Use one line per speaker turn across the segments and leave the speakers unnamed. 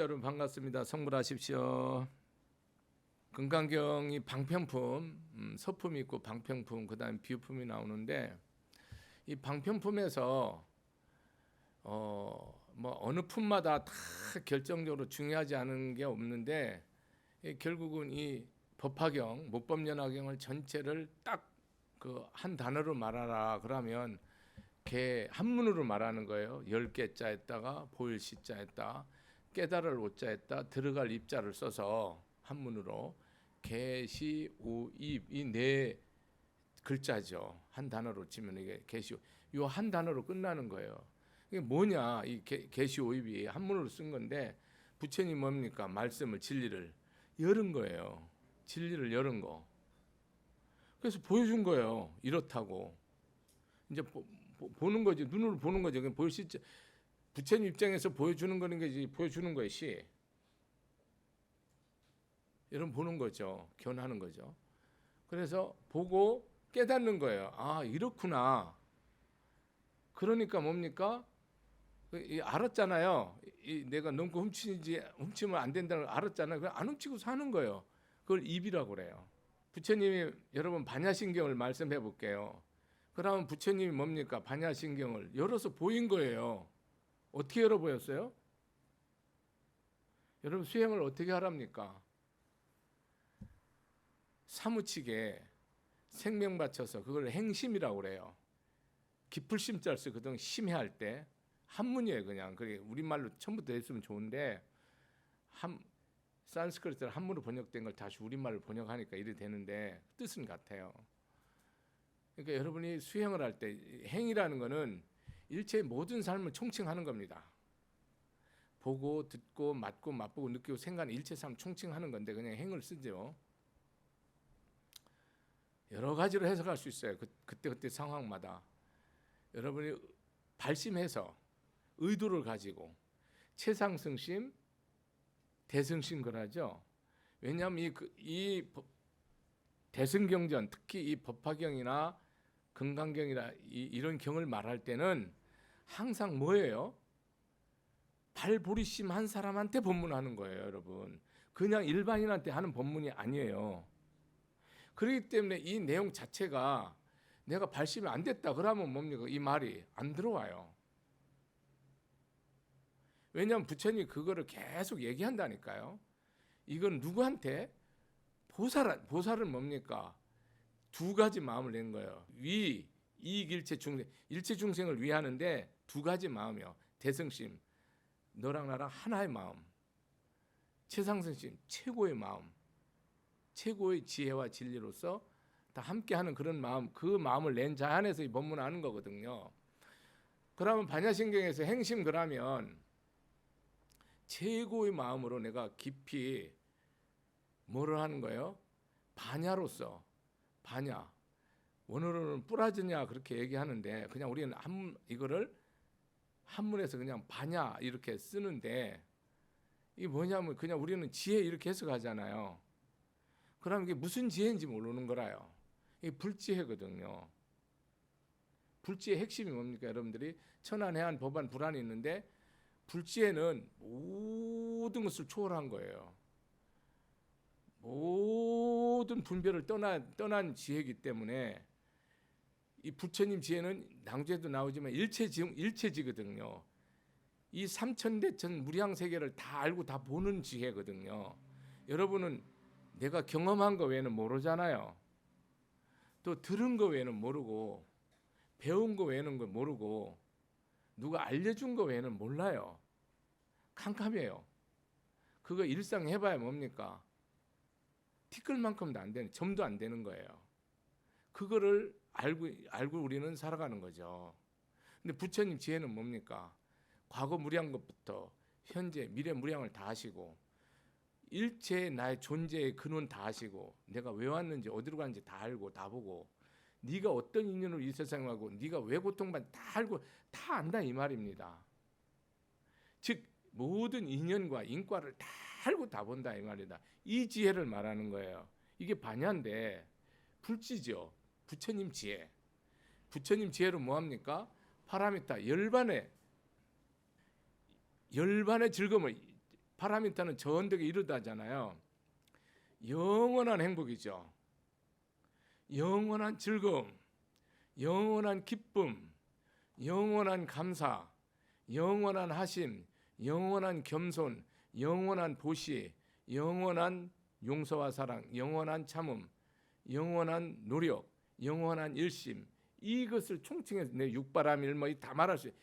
청취자 여러분 반갑습니다. 성불하십시오. 금강경이 방편품, 서품이 있고 방편품, 그다음 비유품이 나오는데 이 방편품에서 뭐 어느 품마다 다 결정적으로 중요하지 않은 게 없는데 결국은 이 법화경, 모법연화경을 전체를 딱 그 한 단어로 말하라 그러면 개 한문으로 말하는 거예요. 10개 자에다가 보일 시자에다 깨달을 오자에다 들어갈 입자를 써서 한문으로 계시오입 이 네 글자죠. 한 단어로 치면 이게 계시 요 한 단어로 끝나는 거예요. 이게 뭐냐? 이 계시오입이 한문으로 쓴 건데 부처님 뭡니까? 말씀을 진리를 열은 거예요. 진리를 열은 거. 그래서 보여준 거예요. 이렇다고. 이제 보는 거지. 눈으로 보는 거죠. 보일 수 있죠. 부처님 입장에서 보여주는 거는 게 보여주는 거예요. 시. 여러분 보는 거죠. 견하는 거죠. 그래서 보고 깨닫는 거예요. 아 이렇구나. 그러니까 뭡니까? 알았잖아요. 내가 넘고 훔치면 안 된다는 걸 알았잖아요. 그냥 안 훔치고 사는 거예요. 그걸 입이라고 그래요. 부처님이 여러분 반야신경을 말씀해 볼게요. 그러면 부처님이 뭡니까? 반야신경을 열어서 보인 거예요. 어떻게 열어 보였어요? 여러분 수행을 어떻게 하랍니까? 사무치게 생명 바쳐서 그걸 행심이라고 그래요. 깊을 심자를 쓰거든. 심해할 때 한문이에요. 그냥 그게 우리말로 처음부터 했으면 좋은데 산스크리트로 한문으로 번역된 걸 다시 우리말로 번역하니까 이래 되는데 뜻은 같아요. 그러니까 여러분이 수행을 할 때 행이라는 거는 일체의 모든 삶을 총칭하는 겁니다. 보고 듣고 맞고 맛보고 느끼고 생각하는 일체 삶 총칭하는 건데 그냥 행을 쓰죠. 여러 가지로 해석할 수 있어요. 그때 상황마다 여러분이 발심해서 의도를 가지고 최상승심, 대승심 그러죠. 왜냐하면 이 대승경전 특히 이 법화경이나 금강경이나 이런 경을 말할 때는 항상 뭐예요? 발보리심 한 사람한테 법문하는 거예요, 여러분. 그냥 일반인한테 하는 법문이 아니에요. 그렇기 때문에 이 내용 자체가 내가 발심이 안 됐다 그러면 뭡니까? 이 말이 안 들어와요. 왜냐하면 부처님이 그거를 계속 얘기한다니까요. 이건 누구한테? 보살은 뭡니까? 두 가지 마음을 낸 거예요. 이익 일체 중생, 일체 중생을 위하는데 두 가지 마음이요. 대승심, 너랑 나랑 하나의 마음. 최상승심, 최고의 마음. 최고의 지혜와 진리로서 다 함께하는 그런 마음, 그 마음을 낸 자 안에서 이 법문하는 거거든요. 그러면 반야신경에서 행심 그러면 최고의 마음으로 내가 깊이 뭐를 하는 거예요? 반야로서 반야 원어로는 뿌라즈냐 그렇게 얘기하는데 그냥 우리는 이거를 한문에서 그냥 반야 이렇게 쓰는데 이게 뭐냐면 그냥 우리는 지혜 이렇게 해석하잖아요. 그럼 이게 무슨 지혜인지 모르는 거라요. 이게 불지혜거든요. 불지의 핵심이 뭡니까? 여러분들이 천안해안 법안 불안이 있는데 불지혜는 모든 것을 초월한 거예요. 모든 분별을 떠난 지혜이기 때문에 이 부처님 지혜는 낭주에도 나오지만 일체지거든요. 이 삼천대천 무량세계를 다 알고 다 보는 지혜거든요. 여러분은 내가 경험한 거 외에는 모르잖아요. 또 들은 거 외에는 모르고 배운 거 외에는 모르고 누가 알려준 거 외에는 몰라요. 캄캄해요. 그거 일상 해봐야 뭡니까? 티끌만큼도 안 되는, 점도 안 되는 거예요. 그거를 알고 우리는 살아가는 거죠. 근데 부처님 지혜는 뭡니까? 과거 무량 것부터 현재 미래 무량을 다 하시고 일체의 나의 존재의 근원 다 아시고 내가 왜 왔는지 어디로 가는지 다 알고 다 보고 네가 어떤 인연으로 이 세상에 와고 네가 왜 고통받는지 다 알고 다 안다 이 말입니다. 즉 모든 인연과 인과를 다 알고 다 본다 이 말이다. 이 지혜를 말하는 거예요. 이게 반야인데 불지죠. 부처님 지혜. 부처님 지혜로 뭐합니까? 파라미타 열반의 즐거움을 파라미터는 저 언덕에 이르다잖아요. 영원한 행복이죠. 영원한 즐거움, 영원한 기쁨, 영원한 감사, 영원한 하심, 영원한 겸손, 영원한 보시, 영원한 용서와 사랑, 영원한 참음, 영원한 노력, 영원한 일심, 이것을 총칭해서 내 육바라밀 다 말할 수 있어요.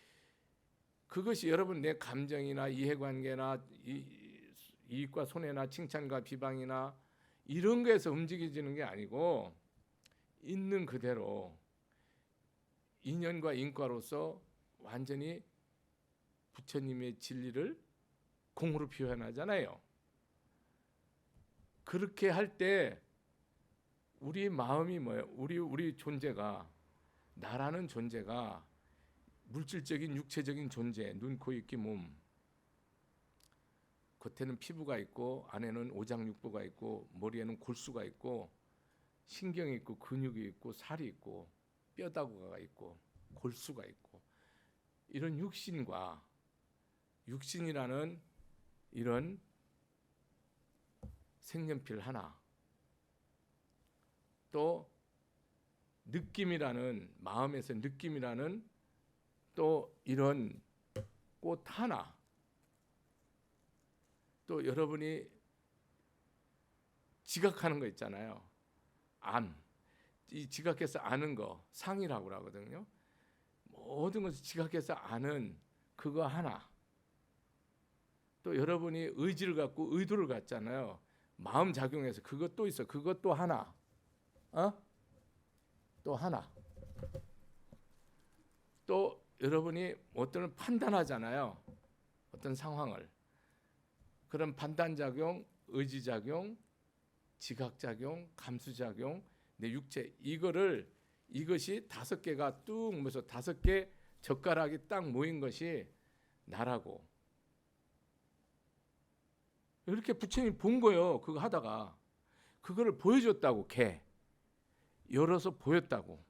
그것이 여러분 내 감정이나 이해관계나 이익과 손해나 칭찬과 비방이나 이런 거에서 움직여지는 게 아니고 있는 그대로 인연과 인과로서 완전히 부처님의 진리를 공으로 표현하잖아요. 그렇게 할 때 우리 마음이 뭐예요? 우리 존재가, 나라는 존재가 물질적인 육체적인 존재, 눈, 코, 입, 귀, 몸, 겉에는 피부가 있고 안에는 오장육부가 있고 머리에는 골수가 있고 신경이 있고 근육이 있고 살이 있고 뼈다구가 있고 골수가 있고 이런 육신이라는 이런 색연필 하나, 또 느낌이라는, 마음에서 느낌이라는 또 이런 꽃 하나, 또 여러분이 지각하는 거 있잖아요. 이 지각해서 아는 거 상이라고 하거든요. 모든 것을 지각해서 아는 그거 하나, 또 여러분이 의지를 갖고 의도를 갖잖아요. 마음 작용해서 그것도 있어. 그것도 하나. 또 하나. 또 여러분이 어떤 판단하잖아요. 어떤 상황을. 그런 판단작용, 의지작용, 지각작용, 감수작용, 내 육체, 이것이 5개가 뚝 모여서 5개 젓가락이 딱 모인 것이 나라고. 이렇게 부처님이 본 거예요. 그거 하다가 그거를 보여줬다고. 개 열어서 보였다고.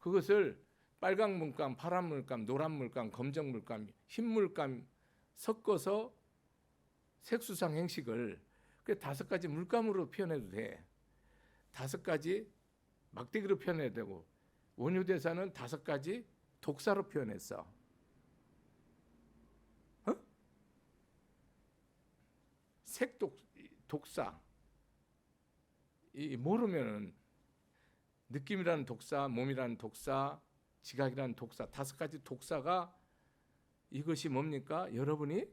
그것을 빨강 물감, 파란 물감, 노란 물감, 검정 물감, 흰 물감 섞어서 색수상 행식을 5가지 물감으로 표현해도 돼. 5가지 막대기로 표현해도 되고, 원효대사는 5가지 독사로 표현했어. 독사. 모르면은 느낌이라는 독사, 몸이라는 독사, 지각이라는 독사, 5가지 독사가 이것이 뭡니까? 여러분이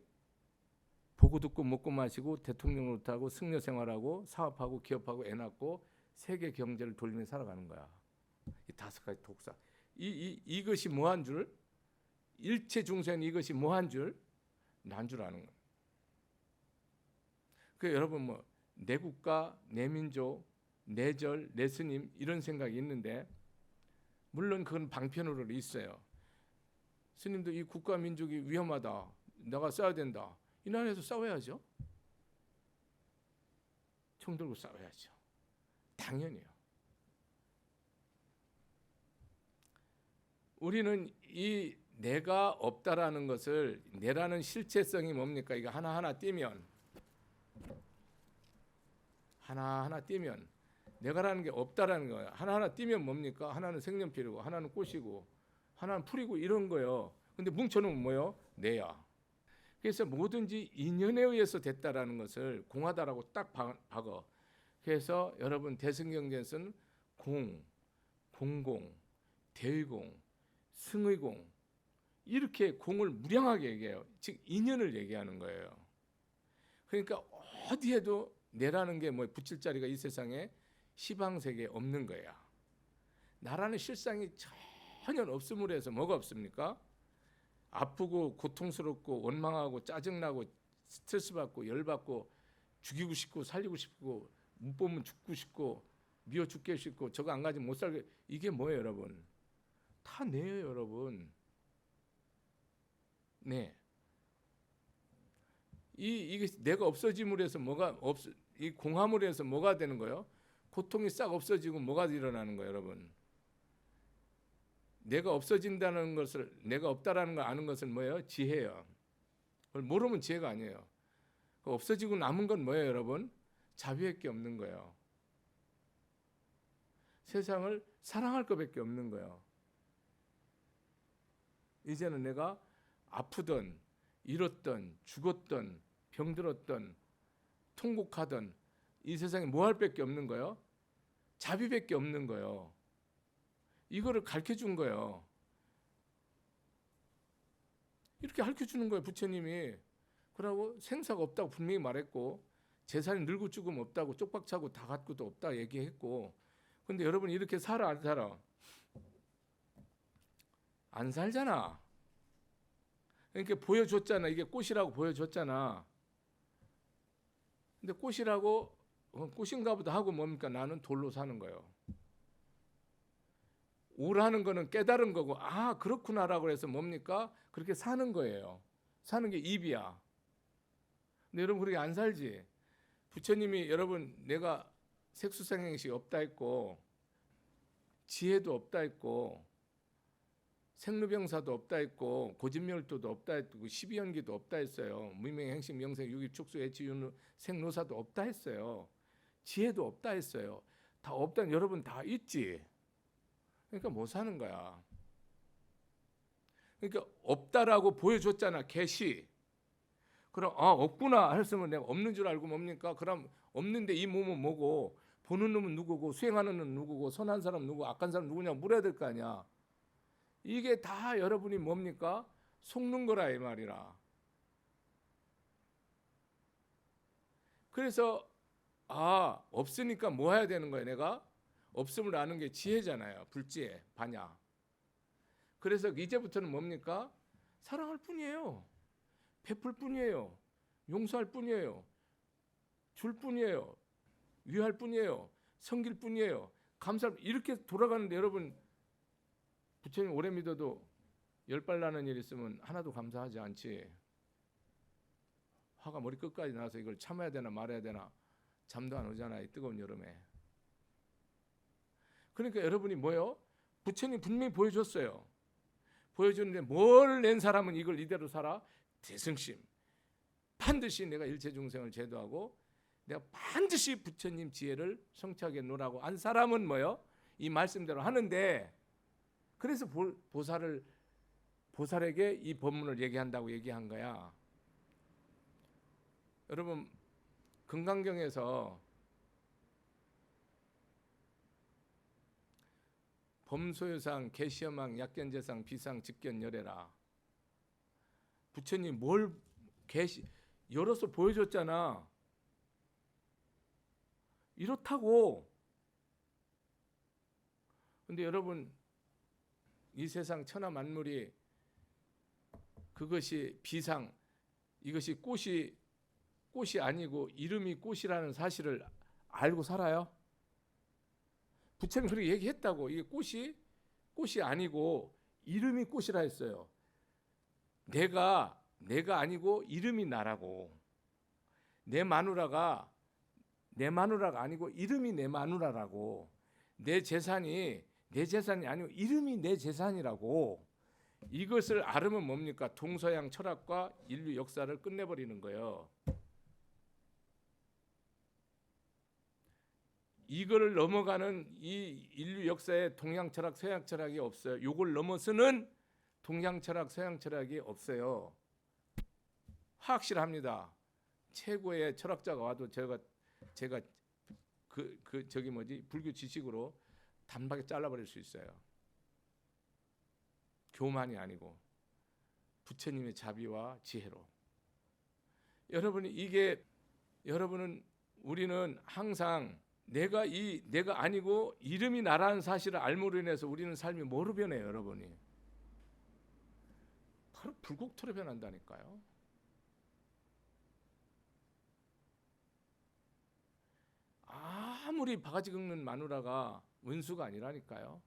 보고 듣고 먹고 마시고 대통령 노릇하고 승려 생활하고 사업하고 기업하고 애 낳고 세계 경제를 돌리며 살아가는 거야. 이 5가지 독사. 이것이 뭐한 줄? 일체 중생 이것이 뭐한 줄? 난 줄 아는 거야. 그 여러분 내 국가, 내 민족, 내 절, 내 스님 이런 생각이 있는데, 물론 그건 방편으로 있어요. 스님도 이 국가 민족이 위험하다, 내가 싸워야 된다, 이 나라에서 싸워야죠. 총 들고 싸워야죠. 당연히요. 우리는 이 내가 없다라는 것을, 내라는 실체성이 뭡니까? 이거 하나하나 띄면 내가라는 게 없다라는 거예요. 하나하나 띄면 뭡니까? 하나는 색연필이고 하나는 꽃이고 하나는 풀이고 이런 거예요. 근데 뭉쳐놓으면 뭐예요? 내야. 그래서 뭐든지 인연에 의해서 됐다라는 것을 공하다라고 딱 박어. 그래서 여러분 대승경전에서는 공, 공공, 대의공, 승의공, 이렇게 공을 무량하게 얘기해요. 즉 인연을 얘기하는 거예요. 그러니까 어디에도 내라는 게 붙일 자리가 이 세상에 시방세계에 없는 거야. 나라는 실상이 전혀 없음으로 해서 뭐가 없습니까? 아프고 고통스럽고 원망하고 짜증나고 스트레스 받고 열받고 죽이고 싶고 살리고 싶고 못 보면 죽고 싶고 미워 죽게 싶고 저거 안 가지면 못 살게, 이게 뭐예요 여러분? 다 내요 여러분. 네. 이게 내가 없어짐으로 해서 이 공함으로 해서 뭐가 되는 거예요? 고통이 싹 없어지고 뭐가 일어나는 거예요 여러분? 내가 없어진다는 것을, 내가 없다라는 걸 아는 것은 뭐예요? 지혜예요. 그걸 모르면 지혜가 아니에요. 없어지고 남은 건 뭐예요, 여러분? 자비밖에 없는 거예요. 세상을 사랑할 것밖에 없는 거예요. 이제는 내가 아프든 잃었든 죽었든 병들었든 통곡하든 이 세상에 뭐 할 밖에 없는 거예요? 자비밖에 없는 거예요. 이거를 가르쳐 준 거예요. 이렇게 가르쳐 주는 거예요, 부처님이. 그러고 생사가 없다고 분명히 말했고, 재산이 늙고 죽음 없다고, 쪽박차고 다 갖고도 없다 얘기했고. 근데 여러분 이렇게 살아 안 살아? 안 살잖아. 그러니까 보여줬잖아. 이게 꽃이라고 보여줬잖아. 근데 꽃이라고 꽃인가 보다 하고 뭡니까? 나는 돌로 사는 거예요. 오라는 거는 깨달은 거고, 아 그렇구나라고 해서 뭡니까? 그렇게 사는 거예요. 사는 게 입이야. 근데 여러분 그렇게 안 살지. 부처님이 여러분 내가 색수생행식 없다 했고, 지혜도 없다 했고, 생로병사도 없다 했고, 고진멸도도 없다 했고, 십이연기도 없다 했어요. 무명행식 명생 유기축수 애치윤 생로사도 없다 했어요. 지혜도 없다 했어요. 다 없다는 여러분 다 있지. 그러니까 못 사는 거야. 그러니까 없다라고 보여줬잖아, 계시. 그럼 없구나 했으면 내가 없는 줄 알고 뭡니까? 그럼 없는데 이 몸은 뭐고, 보는 놈은 누구고, 수행하는 놈은 누구고, 선한 사람 누구고, 악한 사람 누구냐고 물어야 될 거 아니야. 이게 다 여러분이 뭡니까? 속는 거라 이 말이라. 그래서 없으니까 뭐 해야 되는 거예요? 내가 없음을 아는 게 지혜잖아요. 불지혜, 반야. 그래서 이제부터는 뭡니까? 사랑할 뿐이에요. 베풀 뿐이에요. 용서할 뿐이에요. 줄 뿐이에요. 위할 뿐이에요. 섬길 뿐이에요. 감사할 이렇게 돌아가는데 여러분 부처님 오래 믿어도 열발 나는 일 있으면 하나도 감사하지 않지. 화가 머리 끝까지 나서 이걸 참아야 되나 말아야 되나 잠도 안 오잖아, 이 뜨거운 여름에. 그러니까 여러분이 뭐요? 부처님 분명히 보여줬어요. 보여줬는데 뭘 낸 사람은 이걸 이대로 살아? 대승심. 반드시 내가 일체 중생을 제도하고 내가 반드시 부처님 지혜를 성취하게 노라고 한 사람은 뭐요? 이 말씀대로 하는데, 그래서 보살에게 이 법문을 얘기한다고 얘기한 거야. 여러분 금강경에서 범소유상, 계시여망, 약견재상, 비상, 직견열애라. 부처님 뭘 열어서 보여줬잖아. 이렇다고. 근데 여러분 이 세상 천하 만물이 그것이 비상, 이것이 꽃이 아니고 이름이 꽃이라는 사실을 알고 살아요? 부처님 그렇게 얘기했다고. 이게 꽃이 아니고 이름이 꽃이라 했어요. 내가 아니고 이름이 나라고. 내 마누라가 아니고 이름이 내 마누라라고. 내 재산이 아니고 이름이 내 재산이라고. 이것을 알으면 뭡니까? 동서양 철학과 인류 역사를 끝내버리는 거예요. 이거를 넘어가는 이 인류 역사에 동양 철학, 서양 철학이 없어요. 이걸 넘어서는 동양 철학, 서양 철학이 없어요. 확실합니다. 최고의 철학자가 와도 제가 불교 지식으로 단박에 잘라버릴 수 있어요. 교만이 아니고 부처님의 자비와 지혜로. 우리는 항상 내가 아니고 이름이 나라는 사실을 알므로 인해서 우리는 삶이 뭐로 변해요, 여러분이? 바로 불국토로 변한다니까요. 아무리 바가지 긁는 마누라가 원수가 아니라니까요.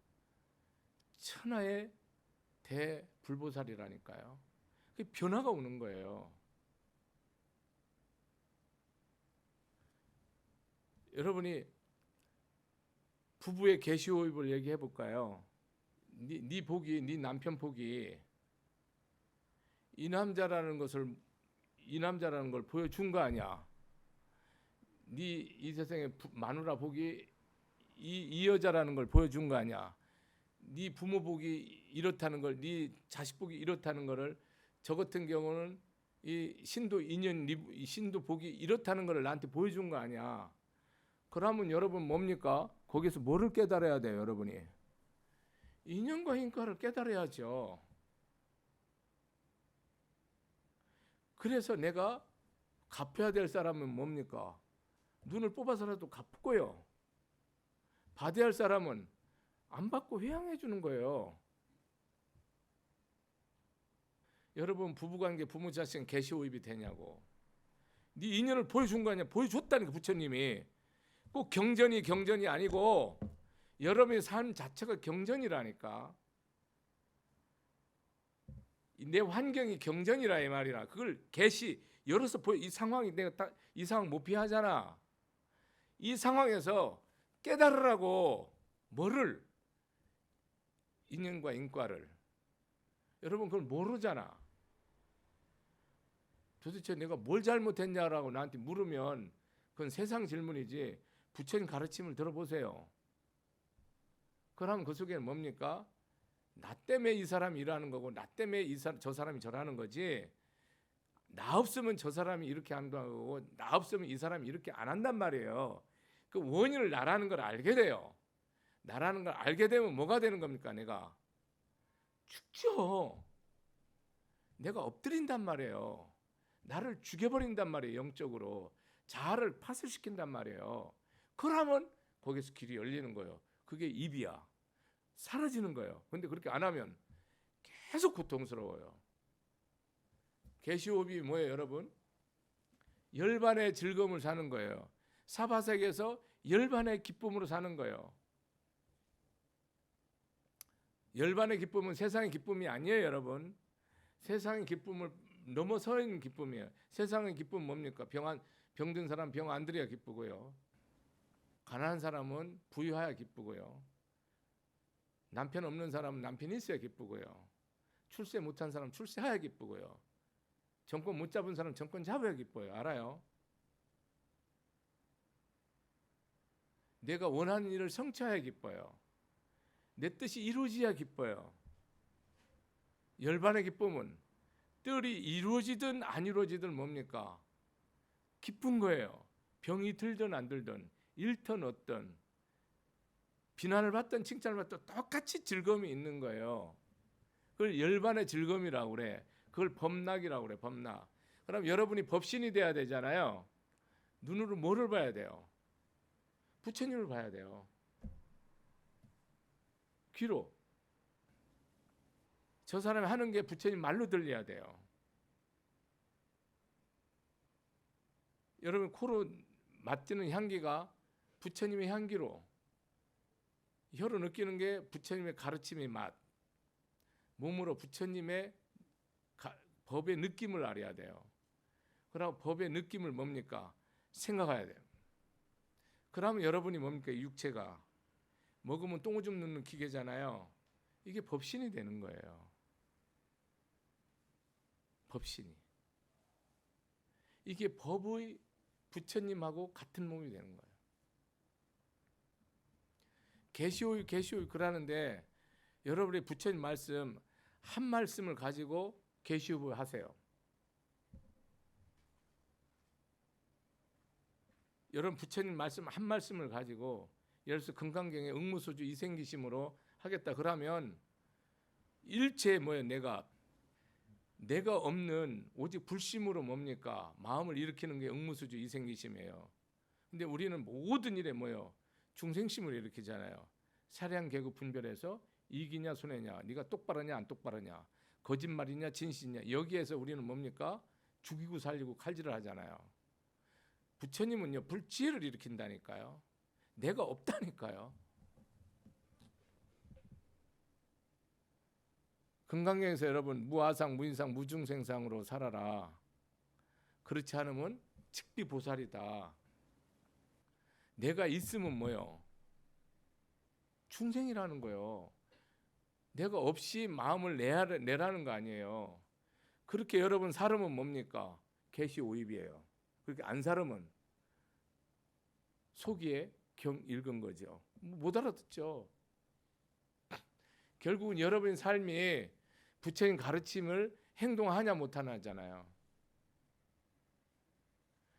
천하의 대불보살이라니까요. 변화가 오는 거예요. 여러분이 부부의 계시호흡을 얘기해 볼까요? 네 복이, 네 남편 복이 이 남자라는 것을 이 남자라는 걸 보여준 거 아니야. 네 이 세상에 마누라 복이 이 여자라는 걸 보여준 거 아니야. 네 부모 복이 이렇다는 걸, 네 자식 복이 이렇다는 거를, 저 같은 경우는 이 신도 인연, 이 신도 복이 이렇다는 거를 나한테 보여준 거 아니야. 그러면 여러분 뭡니까? 거기서 뭐를 깨달아야 돼요, 여러분이? 인연과 인과를 깨달아야죠. 그래서 내가 갚아야 될 사람은 뭡니까? 눈을 뽑아서라도 갚고요. 받아야 할 사람은 안 받고 회항해 주는 거예요. 여러분 부부관계 부모 자식 계시오입이 되냐고. 네 인연을 보여준 거 아니야. 보여줬다니까 부처님이. 꼭 경전이 아니고 여러분의 삶 자체가 경전이라니까. 내 환경이 경전이라 이 말이라. 그걸 계시 열어서 보여. 이 상황이 내가 딱 이 상황 못 피하잖아. 이 상황에서 깨달으라고. 뭐를? 인연과 인과를. 여러분 그걸 모르잖아. 도대체 내가 뭘 잘못했냐라고 나한테 물으면 그건 세상 질문이지. 부처님 가르침을 들어보세요. 그러면 그 속에는 뭡니까? 나 때문에 이 사람이 이러는 거고 나 때문에 저 사람이 저러는 거지. 나 없으면 저 사람이 이렇게 한다고, 나 없으면 이 사람이 이렇게 안 한단 말이에요. 그 원인을 나라는 걸 알게 돼요. 나라는 걸 알게 되면 뭐가 되는 겁니까? 내가 죽죠. 내가 엎드린단 말이에요. 나를 죽여버린단 말이에요. 영적으로 자아를 파쇄시킨단 말이에요. 그러면 거기서 길이 열리는 거예요. 그게 입이야. 사라지는 거예요. 근데 그렇게 안 하면 계속 고통스러워요. 계시호흡이 뭐예요, 여러분? 열반의 즐거움을 사는 거예요. 사바sek에서 열반의 기쁨으로 사는 거예요. 열반의 기쁨은 세상의 기쁨이 아니에요, 여러분. 세상의 기쁨을 넘어서 있는 기쁨이에요. 세상의 기쁨은 뭡니까? 병든 사람 병 안 들여야 기쁘고요. 가난한 사람은 부유해야 기쁘고요. 남편 없는 사람은 남편이 있어야 기쁘고요. 출세 못한 사람은 출세해야 기쁘고요. 정권 못 잡은 사람은 정권 잡아야 기뻐요. 알아요? 내가 원하는 일을 성취해야 기뻐요. 내 뜻이 이루어져야 기뻐요. 열반의 기쁨은 뜰이 이루어지든 안 이루어지든 뭡니까? 기쁜 거예요. 병이 들든 안 들든 잃든 얻든 비난을 받든 칭찬을 받든 똑같이 즐거움이 있는 거예요. 그걸 열반의 즐거움이라고 그래. 그걸 법락이라고 그래. 법락. 그럼 여러분이 법신이 돼야 되잖아요. 눈으로 뭐를 봐야 돼요? 부처님을 봐야 돼요. 귀로. 저 사람이 하는 게 부처님 말로 들려야 돼요. 여러분 코로 맡는 향기가 부처님의 향기로, 혀로 느끼는 게 부처님의 가르침의 맛, 몸으로 부처님의 법의 느낌을 알아야 돼요. 그리고 법의 느낌을 뭡니까? 생각해야 돼요. 그러면 여러분이 뭡니까? 육체가 먹으면 똥오줌 넣는 기계잖아요. 이게 법신이 되는 거예요. 법신이. 이게 법의 부처님하고 같은 몸이 되는 거예요. 계시오유 그러는데 여러분이 부처님 말씀 한 말씀을 가지고 계시오유 하세요. 여러분 부처님 말씀 한 말씀을 가지고 예를 들어서 금강경에 응무소주 이생기심으로 하겠다 그러면 일체 뭐예요? 내가 없는 오직 불심으로 뭡니까? 마음을 일으키는 게 응무소주 이생기심이에요. 근데 우리는 모든 일에 뭐예요? 중생심을 일으키잖아요. 사량 계급 분별해서 이기냐 손해냐, 네가 똑바르냐 안 똑바르냐, 거짓말이냐 진실이냐, 여기에서 우리는 뭡니까? 죽이고 살리고 칼질을 하잖아요. 부처님은요 불지혜를 일으킨다니까요. 내가 없다니까요. 금강경에서 여러분 무아상 무인상 무중생상으로 살아라. 그렇지 않으면 직비보살이다. 내가 있으면 뭐요? 중생이라는 거요. 내가 없이 마음을 내라는 거 아니에요. 그렇게 여러분 살으면 뭡니까? 계시 오입이에요. 그렇게 안 살으면 속이에 경 읽은 거죠. 못 알아듣죠. 결국은 여러분의 삶이 부처님 가르침을 행동하냐 못하냐잖아요.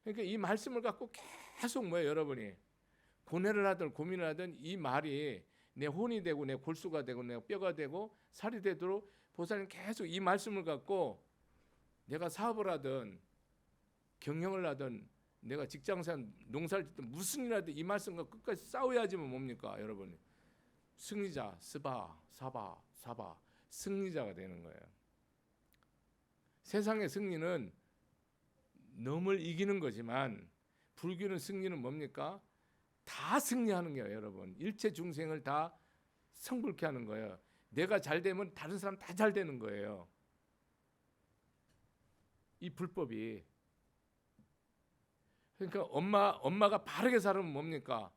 그러니까 이 말씀을 갖고 계속 뭐예요, 여러분이 고뇌를 하든 고민을 하든 이 말이 내 혼이 되고 내 골수가 되고 내 뼈가 되고 살이 되도록 보살님 계속 이 말씀을 갖고 내가 사업을 하든 경영을 하든 내가 직장생 농사를 짓든 무슨 일 하든 이 말씀과 끝까지 싸워야지만 뭡니까, 여러분? 승리자, 스바, 사바, 사바, 승리자가 되는 거예요. 세상의 승리는 놈을 이기는 거지만 불교는 승리는 뭡니까? 다 승리하는 거예요, 여러분. 일체 중생을 다 성불케 하는 거예요. 내가 잘 되면 다른 사람 다 잘 되는 거예요. 이 불법이. 그러니까 엄마가 바르게 살면 뭡니까?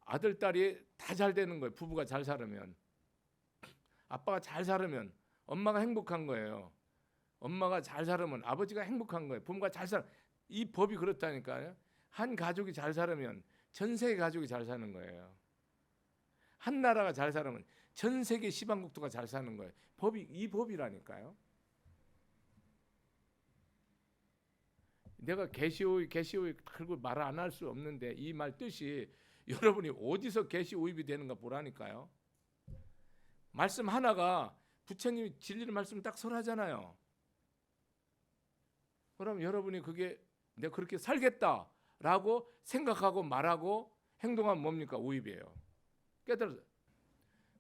아들, 딸이 다 잘 되는 거예요. 부부가 잘 살면. 아빠가 잘 살면 엄마가 행복한 거예요. 엄마가 잘 살면 아버지가 행복한 거예요. 부모가 잘 살. 이 법이 그렇다니까요. 한 가족이 잘 살면 전 세계 가족이 잘 사는 거예요. 한 나라가 잘 살면 전 세계 시방국토가 잘 사는 거예요. 법이 이 법이라니까요. 내가 계시오이 그리고 말을 안 할 수 없는데 이 말 뜻이 여러분이 어디서 계시오입이 되는가 보라니까요. 말씀 하나가 부처님이 진리를 말씀 딱 설하잖아요. 그럼 여러분이 그게 내가 그렇게 살겠다라고 생각하고 말하고 행동하면 뭡니까? 오입이에요. 깨달아서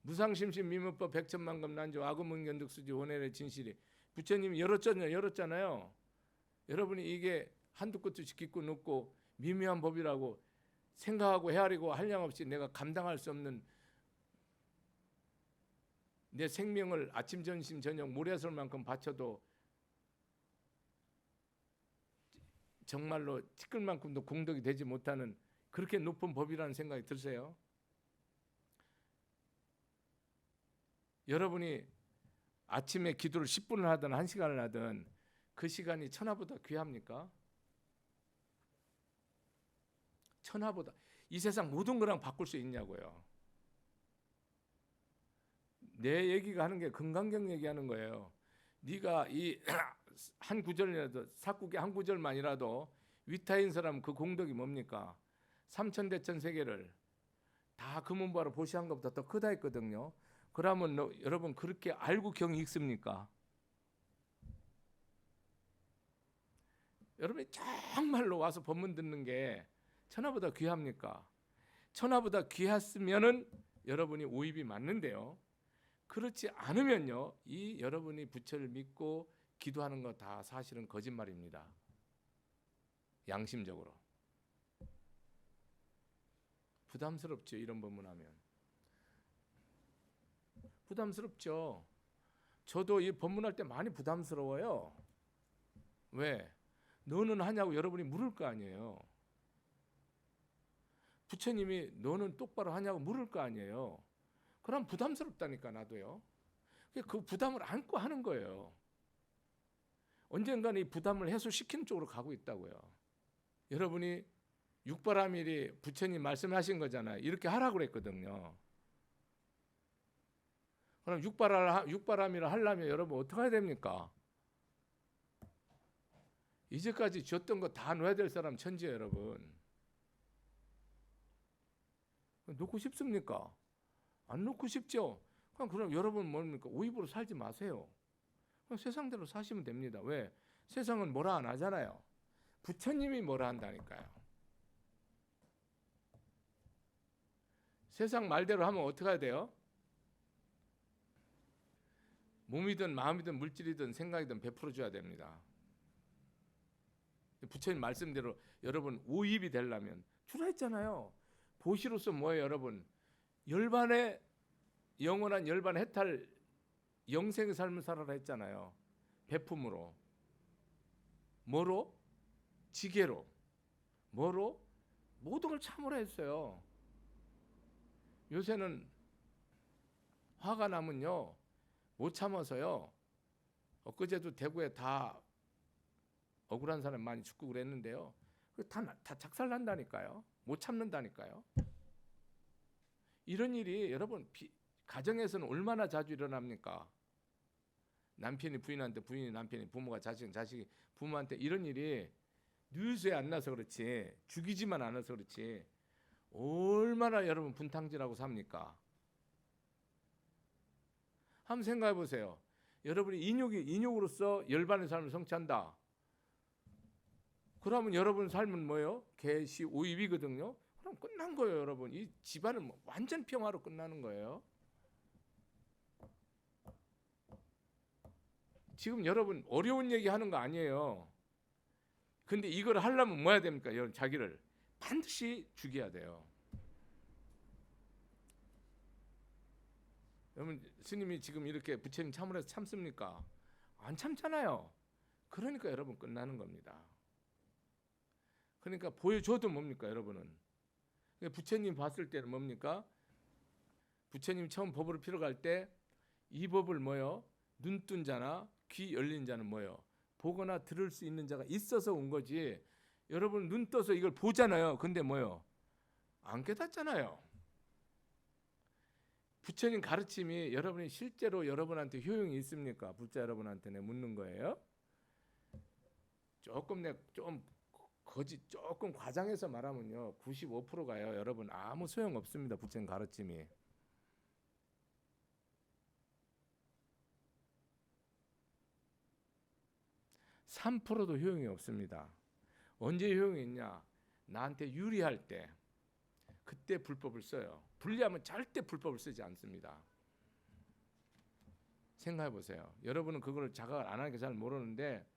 무상심심 미문법 백천만금 난조 아금문견득수지 원해의 진실이 부처님이 열었잖아요. 여러분이 이게 한두 끝도 깊고 높고 미묘한 법이라고 생각하고 헤아리고 한량없이 내가 감당할 수 없는 내 생명을 아침 점심 저녁 모래솔만큼 바쳐도 정말로 티끌만큼도 공덕이 되지 못하는 그렇게 높은 법이라는 생각이 드세요? 여러분이 아침에 기도를 10분을 하든 1시간을 하든 그 시간이 천하보다 귀합니까? 천하보다. 이 세상 모든 거랑 바꿀 수 있냐고요. 내 얘기가 하는 게 금강경 얘기하는 거예요. 네가 이 한 구절이라도 사국의 한 구절만이라도 위타인 사람 그 공덕이 뭡니까? 삼천대천 세계를 다 금은보화로 보시한 것보다 더 크다 했거든요. 그러면 여러분 그렇게 알고 경이 읽습니까? 여러분이 정말로 와서 법문 듣는 게 천하보다 귀합니까? 천하보다 귀했으면은 여러분이 오입이 맞는데요. 그렇지 않으면요, 이 여러분이 부처를 믿고 기도하는 거 다 사실은 거짓말입니다. 양심적으로 부담스럽죠. 이런 법문하면 부담스럽죠. 저도 이 법문할 때 많이 부담스러워요. 왜? 너는 하냐고 여러분이 물을 거 아니에요. 부처님이 너는 똑바로 하냐고 물을 거 아니에요. 그럼 부담스럽다니까 나도요. 그 부담을 안고 하는 거예요. 언젠가는 이 부담을 해소시키는 쪽으로 가고 있다고요. 여러분이 육바라밀이 부처님 말씀하신 거잖아요. 이렇게 하라고 그랬거든요. 그럼 육바라밀을 하려면 여러분 어떻게 해야 됩니까? 이제까지 줬던 거 다 놓아야 될 사람 천지예요, 여러분. 놓고 싶습니까? 안 놓고 싶죠? 그럼 여러분 뭡니까? 오입으로 살지 마세요. 그럼 세상대로 사시면 됩니다. 왜? 세상은 뭐라 안 하잖아요. 부처님이 뭐라 한다니까요. 세상 말대로 하면 어떻게 해야 돼요? 몸이든 마음이든 물질이든 생각이든 베풀어줘야 됩니다. 부처님 말씀대로 여러분 오입이 되려면 주라 했잖아요. 보시로서 뭐예요, 여러분? 열반의 영원한 열반 해탈 영생의 삶을 살아라 했잖아요. 베품으로. 뭐로? 지게로. 뭐로? 모든 걸 참으라 했어요. 요새는 화가 나면요 못 참아서요 엊그제도 대구에 다 억울한 사람 많이 죽고 그랬는데요. 다 작살난다니까요. 못 참는다니까요. 이런 일이 여러분 가정에서는 얼마나 자주 일어납니까? 남편이 부인한테, 부인이 남편이, 부모가 자식은 자식이 부모한테. 이런 일이 뉴스에 안 나서 그렇지, 죽이지만 않아서 그렇지 얼마나 여러분 분탕질하고 삽니까? 한번 생각해 보세요. 여러분이 인욕으로서 열반의 삶을 성취한다. 그러면 여러분 삶은 뭐예요? 개시 오입이거든요. 그럼 끝난 거예요, 여러분. 이 집안은 완전 평화로 끝나는 거예요. 지금 여러분 어려운 얘기 하는 거 아니에요. 근데 이걸 하려면 뭐 해야 됩니까? 여러분 자기를 반드시 죽여야 돼요. 여러분 스님이 지금 이렇게 부처님 참으래서 참습니까? 안 참잖아요. 그러니까 여러분 끝나는 겁니다. 그러니까 보여줘도 뭡니까 여러분은? 부처님 봤을 때는 뭡니까? 부처님 처음 법으로 피러 갈 때 이 법을 뭐요? 눈뜬 자나 귀 열린 자는 뭐요? 보거나 들을 수 있는 자가 있어서 온 거지. 여러분 눈 떠서 이걸 보잖아요. 근데 뭐요? 안 깨닫잖아요. 부처님 가르침이 여러분이 실제로 여러분한테 효용이 있습니까? 불자 여러분한테 내 묻는 거예요. 조금 과장해서 말하면요 95%가요 여러분 아무 소용 없습니다. 부처님 가르침이. (3%도) 효용이 없습니다. 언제 효용이 있냐? 나한테 유리할 때, 그때 불법을 써요. 불리하면 절대 불법을 쓰지 않습니다. 생각해 보세요. 여러분은 그걸 자각을 안 하니까 잘 모르는데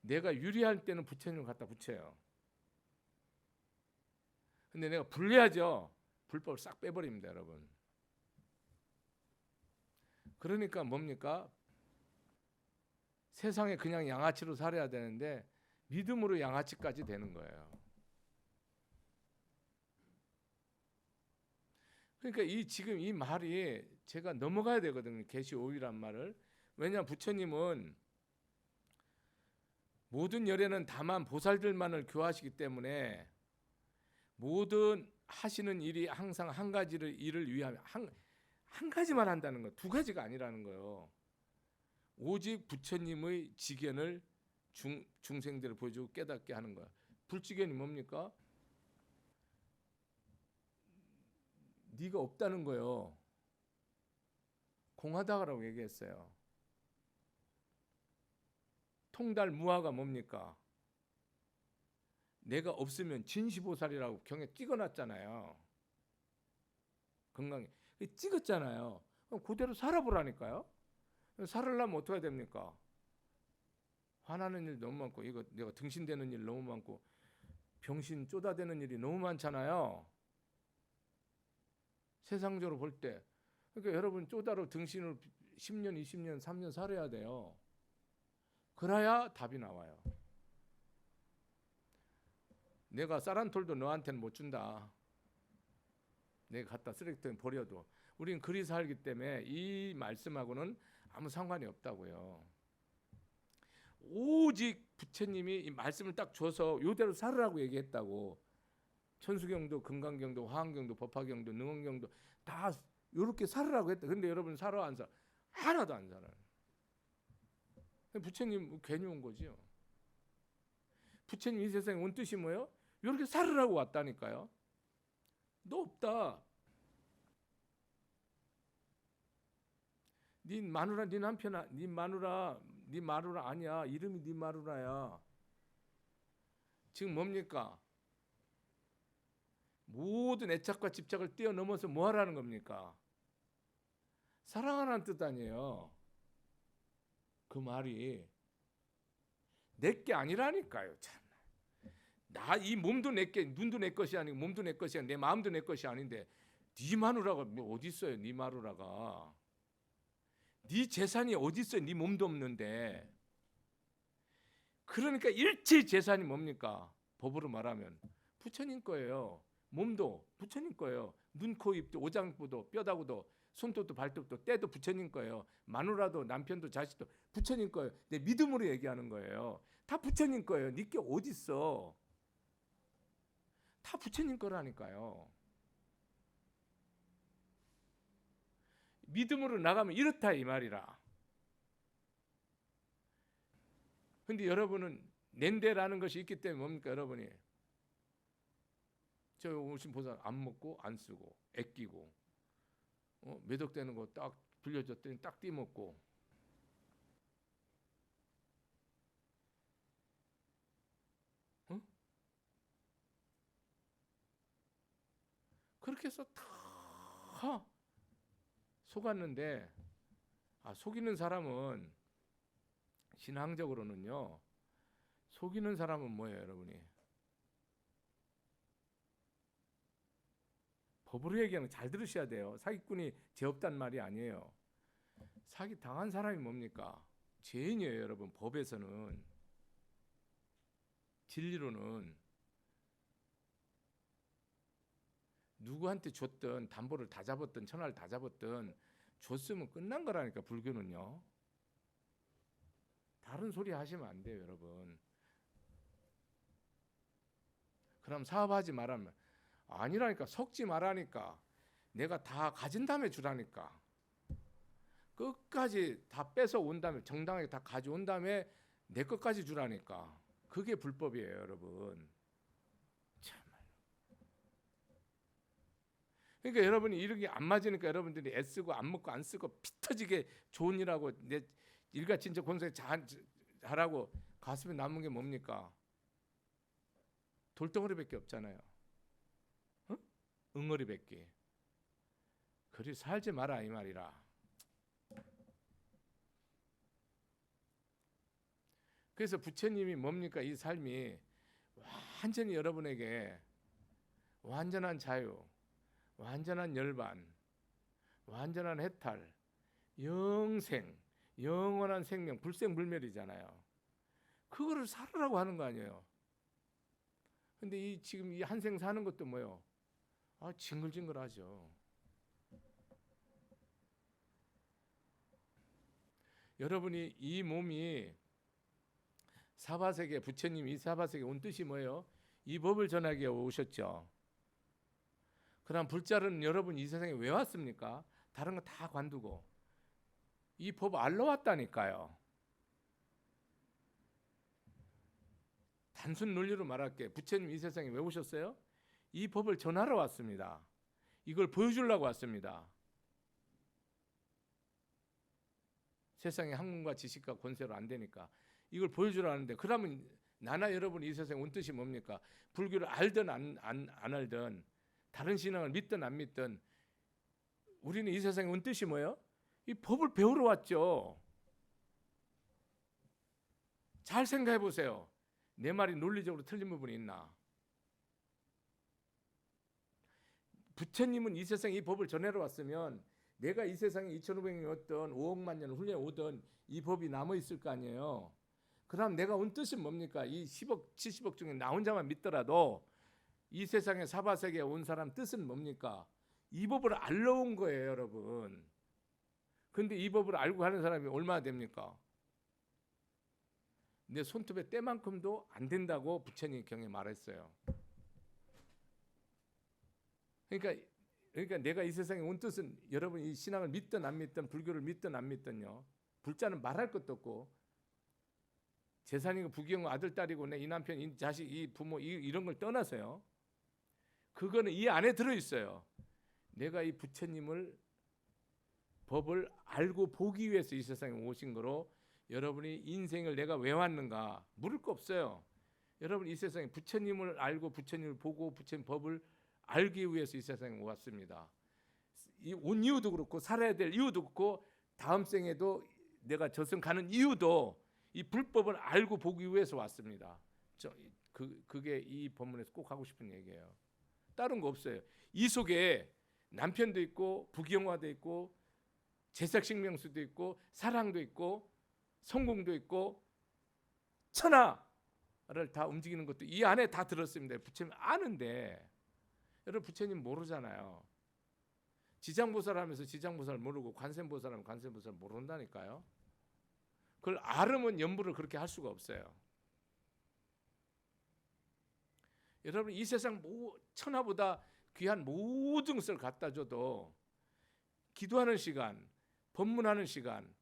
내가 유리할 때는 부처님을 갖다 붙여요. 근데 내가 불리하죠. 불법을 싹 빼버립니다, 여러분. 그러니까 뭡니까? 세상에 그냥 양아치로 살아야 되는데 믿음으로 양아치까지 되는 거예요. 그러니까 지금 이 말이 제가 넘어가야 되거든요. 계시 5위란 말을. 왜냐하면 부처님은 모든 열애는 다만 보살들만을 교화하시기 때문에 모든 하시는 일이 항상 한 가지를 일을 위하여 한 가지만 한다는 거, 두 가지가 아니라는 거예요. 오직 부처님의 지견을 중생들을 보여주고 깨닫게 하는 거야. 불지견이 뭡니까? 네가 없다는 거예요. 공하다라고 얘기했어요. 통달 무아가 뭡니까? 내가 없으면 진시보살이라고 경에 찍어놨잖아요. 건강에 찍었잖아요. 그럼 그대로 살아보라니까요. 살으려면 어떻게 해야 됩니까? 화나는 일 너무 많고 이거 내가 등신되는 일 너무 많고 병신 쪼다대는 일이 너무 많잖아요. 세상적으로 볼 때. 그러니까 여러분 쪼다로 등신을 10년, 20년, 3년 살아야 돼요. 그래야 답이 나와요. 내가 쌀 한 톨도 너한테는 못 준다. 내가 갖다 쓰레기통에 버려도. 우리는 그리 살기 때문에 이 말씀하고는 아무 상관이 없다고요. 오직 부처님이 이 말씀을 딱 줘서 이대로 살으라고 얘기했다고. 천수경도 금강경도 화엄경도 법화경도 능엄경도 다 이렇게 살으라고 했다. 근데 여러분 살아 안 살아? 하나도 안 살아요. 부처님 괜히 온 거지요. 부처님 이 세상에 온 뜻이 뭐예요? 이렇게 살으라고 왔다니까요. 너 없다. 네 마누라, 네 남편아, 네 마누라, 네 마누라 아니야. 이름이 네 마누라야. 지금 뭡니까? 모든 애착과 집착을 뛰어넘어서 뭐 하라는 겁니까? 사랑하라는 뜻 아니에요. 그 말이 내게 아니라니까요. 참. 나 이 몸도 내게, 눈도 내 것이 아니고 몸도 내 것이 아니고 내 마음도 내 것이 아닌데 네 마누라가 뭐 어디 있어요? 네 마누라가. 네 재산이 어디 있어요? 네 몸도 없는데. 그러니까 일체 재산이 뭡니까? 법으로 말하면 부처님 거예요. 몸도 부처님 거예요. 눈, 코, 입도, 오장부도, 뼈다구도, 손톱도 발톱도 때도 부처님 거예요. 마누라도 남편도 자식도 부처님 거예요. 내 믿음으로 얘기하는 거예요. 다 부처님 거예요. 니께 어디 있어? 다 부처님 거라니까요. 믿음으로 나가면 이렇다 이 말이라. 근데 여러분은 낸대라는 것이 있기 때문에 뭡니까 여러분이? 저 오신 보사 안 먹고 안 쓰고 아끼고 매덕되는 거 딱 빌려줬더니 딱 띠먹고 그렇게 해서 다 속았는데 속이는 사람은 신앙적으로는요. 속이는 사람은 뭐예요 여러분이? 법으로 얘기하면 잘 들으셔야 돼요. 사기꾼이 죄 없단 말이 아니에요. 사기 당한 사람이 뭡니까? 죄인이에요 여러분. 법에서는 진리로는 누구한테 줬든 담보를 다 잡았든 천하를 다 잡았든 줬으면 끝난 거라니까. 불교는요. 다른 소리 하시면 안 돼요 여러분. 그럼 사업하지 말라면 아니라니까. 섞지 말라니까. 내가 다 가진 다음에 주라니까. 끝까지 다 뺏어 온 다음에 정당하게 다 가져온 다음에 내 것까지 주라니까. 그게 불법이에요 여러분. 참말로. 그러니까 여러분이 이렇게 안 맞으니까 여러분들이 애쓰고 안 먹고 안 쓰고 피 터지게 좋은 일하고 내 일가친척 권세 잘하고 가슴에 남은 게 뭡니까? 돌덩어리밖에 없잖아요. 응어리밖에. 그리 살지 마라 이 말이라. 그래서 부처님이 뭡니까? 이 삶이 완전히 여러분에게 완전한 자유, 완전한 열반, 완전한 해탈, 영생, 영원한 생명, 불생불멸이잖아요. 그거를 살으라고 하는 거 아니에요. 근데 지금 이 한생 사는 것도 뭐요? 징글징글하죠. 여러분이 이 몸이 사바세계, 부처님이 이 사바세계 온 뜻이 뭐예요? 이 법을 전하기 위해 오셨죠. 그럼 불자는 여러분 이 세상에 왜 왔습니까? 다른 거 다 관두고 이 법 알러 왔다니까요. 단순 논리로 말할게. 부처님 이 세상에 왜 오셨어요? 이 법을 전하러 왔습니다. 이걸 보여주려고 왔습니다. 세상에 학문과 지식과 권세로 안 되니까 이걸 보여주려 하는데, 그러면 나나 여러분 이 세상에 온 뜻이 뭡니까? 불교를 알든 안 알든 다른 신앙을 믿든 안 믿든 우리는 이 세상에 온 뜻이 뭐예요? 이 법을 배우러 왔죠. 잘 생각해 보세요. 내 말이 논리적으로 틀린 부분이 있나? 부처님은 이 세상에 이 법을 전하러 왔으면 내가 이 세상에 2500년 어떤 5억만 년 훈련해 오던 이 법이 남아 있을 거 아니에요. 그럼 내가 온 뜻이 뭡니까? 이 10억 70억 중에 나 혼자만 믿더라도 이 세상에 사바세계에 온 사람 뜻은 뭡니까? 이 법을 알러 온 거예요 여러분. 근데 이 법을 알고 하는 사람이 얼마나 됩니까? 내 손톱에 때만큼도 안 된다고 부처님 경에 말했어요. 그러니까 내가 이 세상에 온 뜻은 여러분 이 신앙을 믿든 안 믿든 불교를 믿든 안 믿든요. 불자는 말할 것도 없고 재산이고 부귀영화 아들 딸이고 내 이 남편 이 자식 이 부모 이런 걸 떠나서요. 그거는 이 안에 들어 있어요. 내가 이 부처님을 법을 알고 보기 위해서 이 세상에 오신 거로 여러분이 인생을 내가 왜 왔는가 물을 거 없어요. 여러분 이 세상에 부처님을 알고 부처님을 보고 부처님 법을 알기 위해서 이 세상에 왔습니다. 이 온 이유도 그렇고 살아야 될 이유도 그렇고 다음 생에도 내가 저승 가는 이유도 이 불법을 알고 보기 위해서 왔습니다. 그게 이 본문에서 꼭 하고 싶은 얘기예요. 다른 거 없어요. 이 속에 남편도 있고 부귀영화도 있고 제삭식명수도 있고 사랑도 있고 성공도 있고 천하를 다 움직이는 것도 이 안에 다 들었습니다. 부처님 아는데 여러분 부처님 모르잖아요. 지장보살 하면서 지장보살 모르고 관세음보살 하면 관세음보살 모른다니까요. 그걸 알으면 연부를 그렇게 할 수가 없어요. 여러분 이 세상 천하보다 귀한 모든 것을 갖다 줘도 기도하는 시간, 법문하는 시간,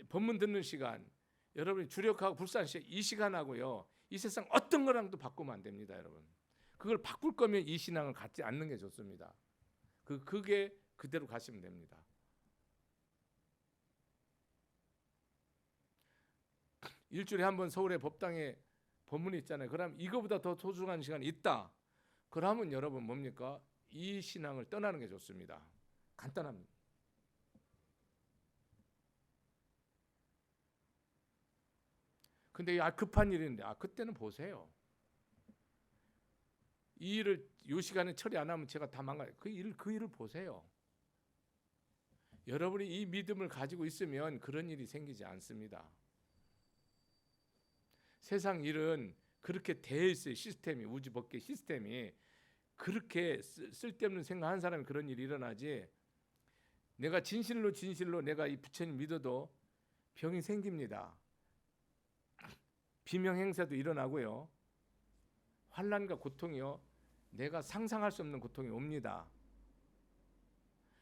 법문 듣는 시간, 여러분이 주력하고 불사하는 시간, 이 시간하고요, 이 세상 어떤 거랑도 바꾸면 안 됩니다, 여러분. 그걸 바꿀 거면 이 신앙을 갖지 않는 게 좋습니다. 그게 그대로 가시면 됩니다. 일주일에 한 번 서울의 법당에 법문이 있잖아요. 그럼 이거보다 더 소중한 시간이 있다. 그러면 여러분 뭡니까? 이 신앙을 떠나는 게 좋습니다. 간단합니다. 근데 급한 일인데 그때는 보세요. 이 일을 이 시간에 처리 안 하면 제가 다 망가요. 그 일을 보세요. 여러분이 이 믿음을 가지고 있으면 그런 일이 생기지 않습니다. 세상 일은 그렇게 되어 있어요. 시스템이, 우주 법계 시스템이 그렇게 쓸데없는 생각하는 사람이 그런 일이 일어나지. 내가 진실로 내가 이 부처님 믿어도 병이 생깁니다. 비명 행사도 일어나고요. 환난과 고통이요, 내가 상상할 수 없는 고통이 옵니다.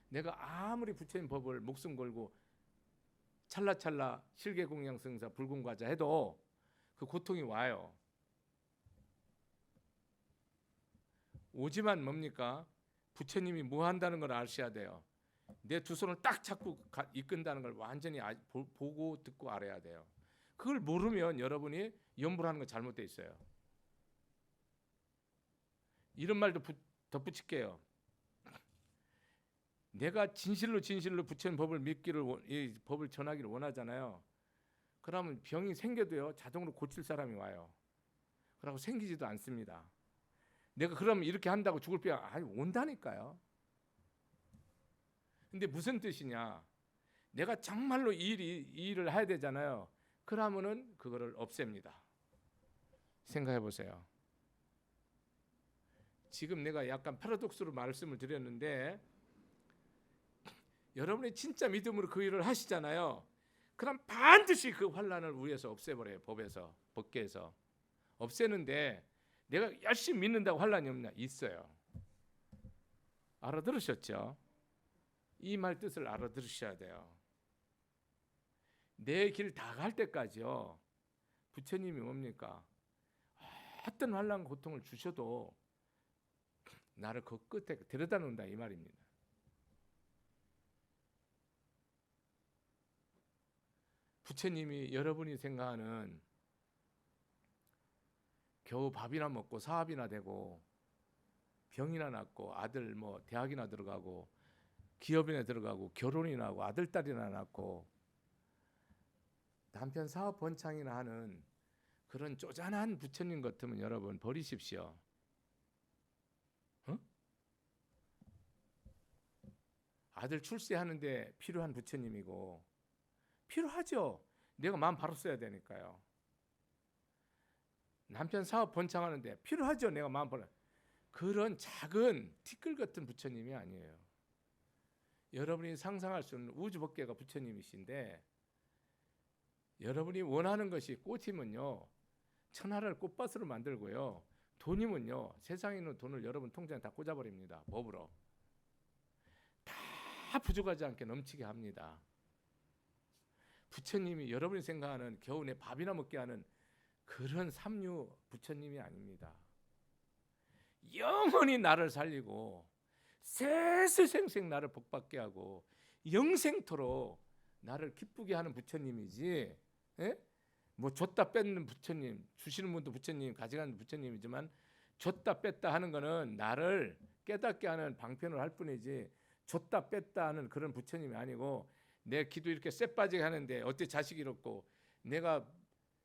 내가 아무리 부처님 법을 목숨 걸고 찰나찰나 실계공양승사 불공과자 해도 그 고통이 와요. 오지만 뭡니까? 부처님이 뭐 한다는 걸 아셔야 돼요. 내 두 손을 딱 잡고 이끈다는 걸 완전히 보고 듣고 알아야 돼요. 그걸 모르면 여러분이 염불하는 거 잘못돼 있어요. 이런 말도 덧붙일게요. 내가 진실로 부처님 법을 믿기를, 이 법을 전하기를 원하잖아요. 그러면 병이 생겨도요, 자동으로 고칠 사람이 와요. 그러고 생기지도 않습니다. 내가 그러면 이렇게 한다고 죽을 병 온다니까요. 근데 무슨 뜻이냐? 내가 정말로 이 일을 해야 되잖아요. 그러면은 그거를 없앱니다. 생각해 보세요. 지금 내가 약간 패러독스로 말씀을 드렸는데, 여러분이 진짜 믿음으로 그 일을 하시잖아요. 그럼 반드시 그 환난을 위해서 없애버려요. 법에서, 법계에서 없애는데, 내가 열심히 믿는다고 환난이 없냐? 있어요. 알아들으셨죠? 이 말 뜻을 알아들으셔야 돼요. 내 길 다 갈 때까지요, 부처님이 뭡니까? 어떤 환난 고통을 주셔도 나를 그 끝에 데려다 놓는다, 이 말입니다. 부처님이 여러분이 생각하는 겨우 밥이나 먹고 사업이나 되고 병이나 낫고 아들 뭐 대학이나 들어가고 기업이나 들어가고 결혼이나 하고 아들 딸이나 낳고 남편 사업 번창이나 하는 그런 쪼잔한 부처님 같으면 여러분 버리십시오. 아들 출세하는데 필요한 부처님이고, 필요하죠. 내가 마음 바로 써야 되니까요. 남편 사업 번창하는데 필요하죠. 내가 마음 바로. 그런 작은 티끌 같은 부처님이 아니에요. 여러분이 상상할 수 없는 우주법계가 부처님이신데, 여러분이 원하는 것이 꽃이면요, 천하를 꽃밭으로 만들고요, 돈이면요, 세상에 있는 돈을 여러분 통장에 다 꽂아버립니다. 법으로 다 부족하지 않게 넘치게 합니다. 부처님이 여러분이 생각하는 겨우 내 밥이나 먹게 하는 그런 삼류 부처님이 아닙니다. 영원히 나를 살리고 세세생생 나를 복받게 하고 영생토록 나를 기쁘게 하는 부처님이지, 뭐 줬다 뺏는 부처님, 주시는 분도 부처님, 가져가는 부처님이지만 줬다 뺐다 하는 거는 나를 깨닫게 하는 방편을 할 뿐이지, 줬다 뺐다 하는 그런 부처님이 아니고, 내 기도 이렇게 쎄 빠지게 하는데 어때 자식이 이렇고, 내가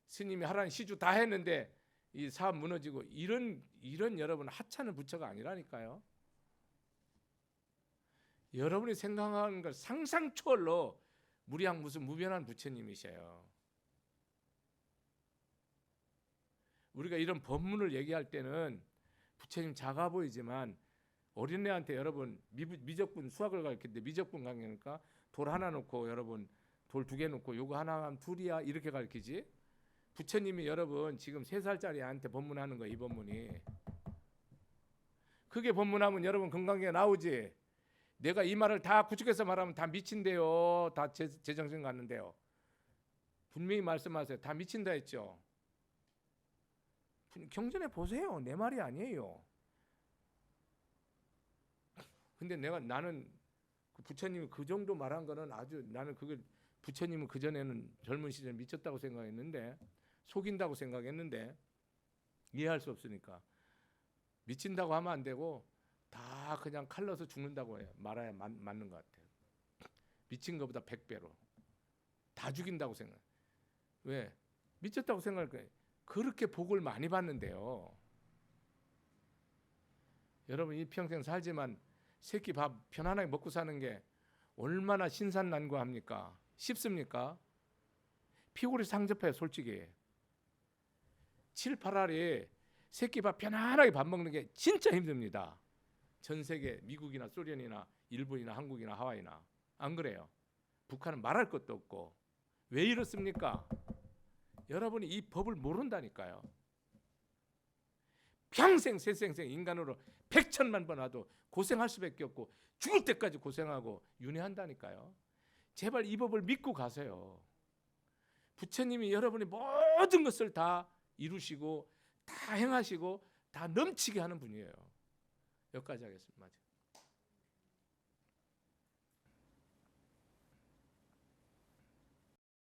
스님이 하라는 시주 다 했는데 이 사업 무너지고, 이런 여러분 하찮은 부처가 아니라니까요. 여러분이 생각하는 걸 상상 초월로 무량 무슨 무변한 부처님이셔요. 우리가 이런 법문을 얘기할 때는 부처님 작아 보이지만 어린애한테 여러분 미적분 수학을 가르치는데 미적분 강의니까 돌 하나 놓고 여러분 돌 2개 놓고 요거 하나 하면 둘이야 이렇게 가르치지. 부처님이 여러분 지금 3살짜리 애한테 법문하는 거 이 법문이. 그게 법문하면 여러분 건강에 나오지. 내가 이 말을 다 구축해서 말하면 다 미친대요. 다 제정신 갔는데요. 분명히 말씀하세요. 다 미친다 했죠. 경전에 보세요. 내 말이 아니에요. 근데 나는 그 부처님이 그 정도 말한 거는 아주 나는 그걸 부처님은 그 전에는 젊은 시절에 미쳤다고 생각했는데 속인다고 생각했는데 이해할 수 없으니까 미친다고 하면 안 되고 다 그냥 칼 넣어서 죽는다고 말아야 맞는 것 같아요. 미친 것보다 100배로 다 죽인다고 생각. 왜? 미쳤다고 생각할 거예요. 그렇게 복을 많이 받는데요. 여러분 이 평생 살지만 새끼 밥 편안하게 먹고 사는 게 얼마나 신선난구합니까? 쉽습니까? 피골이 상접해요. 솔직히 7, 8알이 새끼 밥 편안하게 밥 먹는 게 진짜 힘듭니다. 전 세계 미국이나 소련이나 일본이나 한국이나 하와이나 안 그래요? 북한은 말할 것도 없고. 왜 이렇습니까? 여러분이 이 법을 모른다니까요. 평생 새생생 인간으로 100천만 번 와도 고생할 수밖에 없고 죽을 때까지 고생하고 윤회한다니까요. 제발 이 법을 믿고 가세요. 부처님이 여러분이 모든 것을 다 이루시고 다 행하시고 다 넘치게 하는 분이에요. 여기까지 하겠습니다.